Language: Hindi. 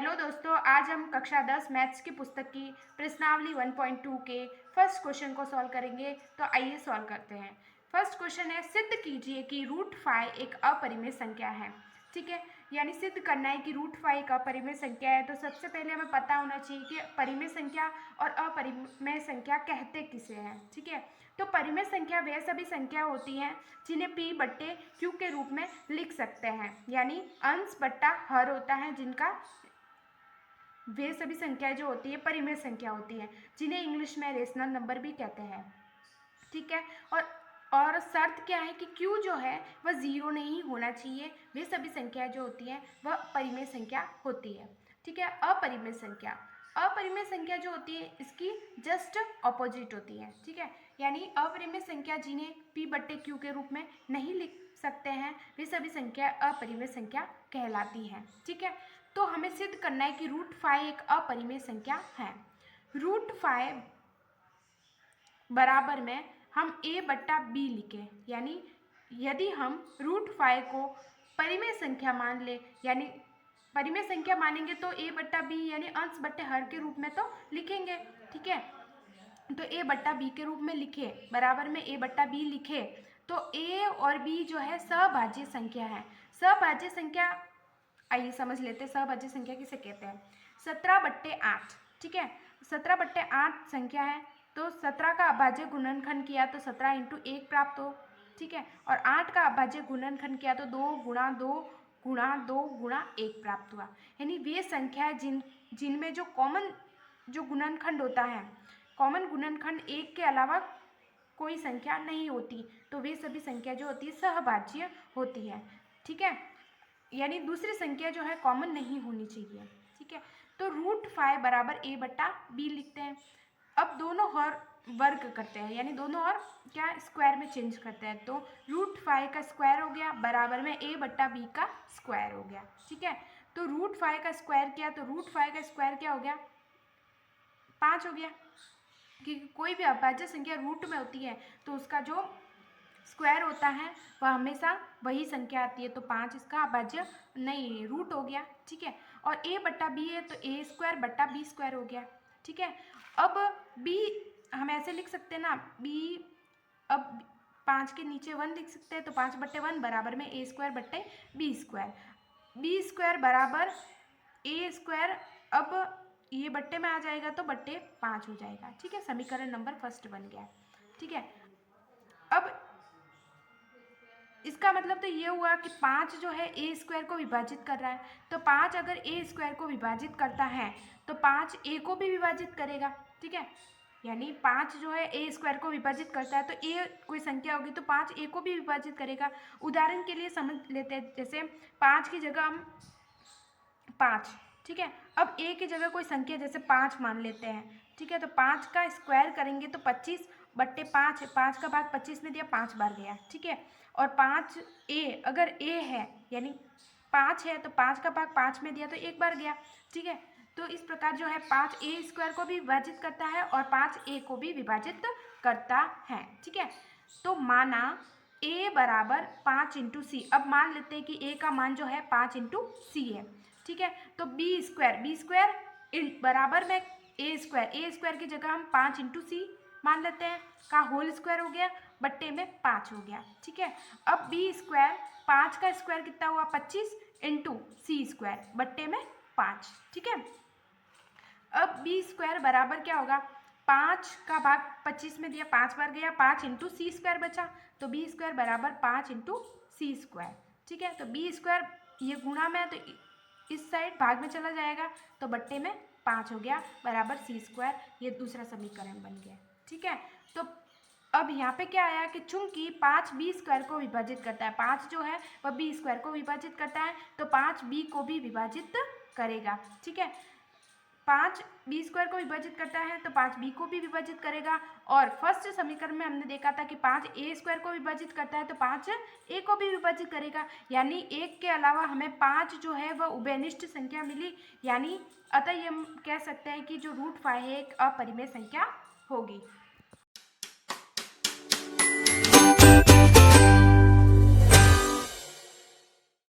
हेलो दोस्तों, आज हम कक्षा 10 मैथ्स की पुस्तक की प्रश्नावली 1.2 के फर्स्ट क्वेश्चन को सॉल्व करेंगे। तो आइए सॉल्व करते हैं। फर्स्ट क्वेश्चन है, सिद्ध कीजिए कि रूट फाइव एक अपरिमेय संख्या है। ठीक है, यानी सिद्ध करना है कि रूट फाइव एक अपरिमेय संख्या है। तो सबसे पहले हमें पता होना चाहिए कि परिमेय संख्या और अपरिमेय संख्या कहते किसे हैं। ठीक है, तो परिमेय संख्या वह सभी संख्या होती हैं जिन्हें p बट्टे q के रूप में लिख सकते हैं, यानी अंश बट्टा हर होता है, जिनका वे सभी संख्याएं जो होती है परिमेय संख्या होती है, जिन्हें इंग्लिश में रेशनल नंबर भी कहते हैं। ठीक है, और शर्त क्या है कि q जो है वह जीरो नहीं होना चाहिए। वे सभी संख्याएं जो होती हैं वह परिमेय संख्या होती है। ठीक है, अपरिमेय संख्या जो होती है इसकी जस्ट ऑपोजिट होती है। ठीक है, यानी अपरिमेय संख्या जिन्हें p बट्टे q के रूप में नहीं लिख सकते हैं, वे सभी संख्या अपरिमेय संख्या कहलाती हैं। ठीक है, तो हमें सिद्ध करना है कि रूट फाइव एक अपरिमेय संख्या है। रूट फाइव बराबर में हम a बट्टा b लिखें, यानी यदि हम रूट फाइव को परिमेय संख्या मान ले, यानी परिमेय संख्या मानेंगे तो a बट्टा b यानी अंश बट्टे हर के रूप में तो लिखेंगे। ठीक है, तो a बट्टा b के रूप में लिखे, बराबर में a बट्टा b लिखे, तो a और b जो है सहभाज्य संख्या है। सहभाज्य संख्या आइए समझ लेते हैं सहभाज्य संख्या किसे कहते हैं। 17/8। ठीक है, 17/8 संख्या है, तो 17 का अभाज्य गुणनखंड किया तो 17 इंटू 1 प्राप्त हो। ठीक है, और 8 का अभाज्य गुणनखंड किया तो 2 गुणा 2 गुणा 2 गुणा 1 प्राप्त हुआ। यानी वे संख्या है जिनमें जो कॉमन जो गुणनखंड होता है, कॉमन गुणनखंड 1 के अलावा कोई संख्या नहीं होती, तो वे सभी संख्या जो होती है सहभाज्य होती है। ठीक है, यानी दूसरी संख्या जो है कॉमन नहीं होनी चाहिए। ठीक है, तो रूट फाइव बराबर a बट्टा b लिखते हैं। अब दोनों और वर्ग करते हैं, यानी दोनों और क्या स्क्वायर में चेंज करते हैं, तो रूट फाइव का स्क्वायर हो गया बराबर में a बट्टा b का स्क्वायर हो गया। ठीक है, तो रूट फाइव का स्क्वायर किया तो रूट फाइव का स्क्वायर क्या हो गया, 5 हो गया, क्योंकि कोई भी अभाज्य संख्या रूट में होती है तो उसका जो स्क्वायर होता है वह हमेशा वही संख्या आती है, तो 5 इसका अभाज्य नहीं रूट हो गया। ठीक है, और a बट्टा b है तो a स्क्वायर बट्टा b स्क्वायर हो गया। ठीक है, अब b हम ऐसे लिख सकते हैं ना, b अब 5 के नीचे 1 लिख सकते हैं, तो 5/1 बराबर में a स्क्वायर बट्टे b स्क्वायर बराबर a स्क्वायर, अब ये बट्टे में आ जाएगा तो बट्टे 5 हो जाएगा। ठीक है, समीकरण नंबर फर्स्ट बन गया। ठीक है, अब इसका मतलब तो ये हुआ कि 5 जो है a स्क्वायर को विभाजित कर रहा है, तो 5 अगर a स्क्वायर को विभाजित करता है तो 5 a को भी विभाजित करेगा। ठीक है, यानी 5 जो है a स्क्वायर को विभाजित करता है तो a कोई संख्या होगी तो 5 a को भी विभाजित करेगा। उदाहरण के लिए समझ लेते हैं, जैसे 5 की जगह हम 5, ठीक है, अब a की जगह कोई संख्या जैसे 5 मान लेते हैं। ठीक है, तो 5 का स्क्वायर करेंगे तो 25/5, 5 का भाग 25 में दिया, 5 बार गया। ठीक है, और 5a अगर a है, यानी 5 है तो 5 का भाग 5 में दिया तो 1 बार गया। ठीक है, तो इस प्रकार जो है 5a स्क्वायर को भी विभाजित करता है और 5a को भी विभाजित करता है। ठीक है, तो माना a बराबर 5 इंटू सी। अब मान लेते हैं कि a का मान जो है 5 इंटू सी है। ठीक है, तो b स्क्वायर बराबर में a स्क्वायर की जगह हम 5 इंटू सी मान लेते हैं, का होल स्क्वायर हो गया, बट्टे में 5 हो गया। ठीक है, अब b स्क्वायर 5 का स्क्वायर कितना हुआ 25 इंटू सी स्क्वायर बट्टे में 5। ठीक है, अब b स्क्वायर बराबर क्या होगा, 5 का भाग 25 में दिया, 5 बार गया, 5 इंटू सी स्क्वायर बचा, तो b स्क्वायर बराबर 5 इंटू सी स्क्वायर। ठीक है, तो b स्क्वायर ये गुणा में है तो इस साइड भाग में चला जाएगा, तो बट्टे में 5 हो गया बराबर सी स्क्वायर। ये दूसरा समीकरण बन गया। ठीक है, तो अब यहाँ पे क्या आया कि चूंकि 5 b स्क्वायर को विभाजित करता है, 5 जो है वह b स्क्वायर को विभाजित करता है, तो 5 b को भी विभाजित करेगा। ठीक है, 5 b स्क्वायर को विभाजित करता है तो 5 b को भी विभाजित करेगा, और फर्स्ट समीकरण में हमने देखा था कि 5 a स्क्वायर को विभाजित करता है तो 5 a को भी विभाजित करेगा। यानी 1 के अलावा हमें 5 जो है वह उभयनिष्ठ संख्या मिली, यानी अतः ये हम कह सकते हैं कि जो रूट 5 है एक अपरिमेय संख्या होगी।